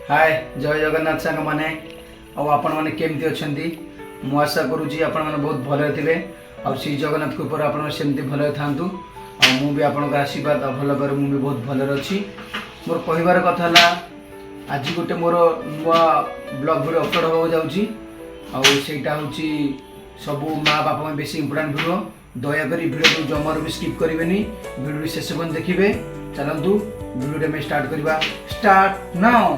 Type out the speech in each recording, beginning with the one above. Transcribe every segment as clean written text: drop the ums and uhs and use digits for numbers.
हाय जय जगन्नाथ सांग मैंने आपण मैंने केमती अच्छा मु आशा करुँची आपण मैंने बहुत भले थे आ श्री जगन्नाथ कृपा आप सेमती भले था मुझे आपण आशीर्वाद भल कर मुझे बहुत भले अच्छी मोर कहबार कथा आज गोटे मोर नुआ ब्लॉग वीडियो अपलोड हो जाऊँगी आईटा हूँ सबू माँ बापा बेस इंपोर्टाट वीडियो दयाकोरी वीडियो को जमार भी स्किप करेंगे वीडियो शेष पर्यंत देखिए। चलतु वीडियो में स्टार्ट करवा स्टार्ट नाउ।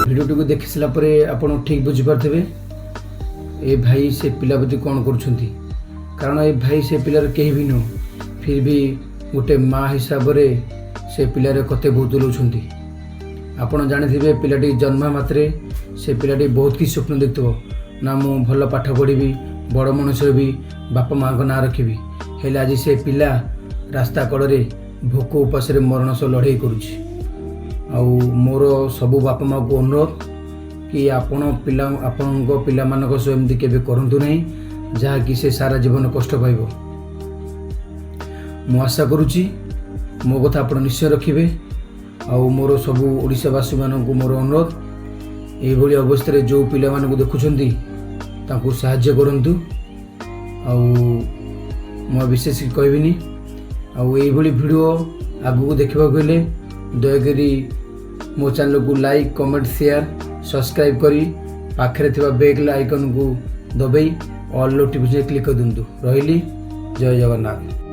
वीडियो देखि सारा आप ठीक बुझीपारे ए भाई से पिला प्रति कौन कर कारण ए भाई से पिलार कहीं भी नुह फिर भी गोटे माँ हिसाब से पिलार कते बहुत लौंट आपड़ जानी पिलाटी जन्म मात्रे से पिलाटी बहुत किसी स्वप्न देखो ना मु भल पाठ पढ़ी बड़ मनुष्य भी बापा माँ का ना रखी हेले आज से पिला रास्ता कड़े भोक उपास मरण सह लड़ाई करुच्ची मोर सबू बापा माँ को अनुरोध कि आपण पिला पिला मानक सह एमती केबे करंतु नहीं जहाँकि से सारा जीवन कष्ट पाइब। मु आशा करुच्ची मो कथा आप निश्चय रखिए मोर सबू ओडिशावासी मानक मोर अनुरोध ये अवस्था जो पिला मानक देखुंती तांको साहाय्य करंतु मु विशेष कहबिनी वीडियो आगू देखा गले दयाकोरी मो चैनल को लाइक कमेंट शेयर सब्सक्राइब करी पाखरे थिबा बेल आइकन को दबाई ऑल नोटिफिकेशन क्लिक कर दिंतु। रही जय जगन्नाथ।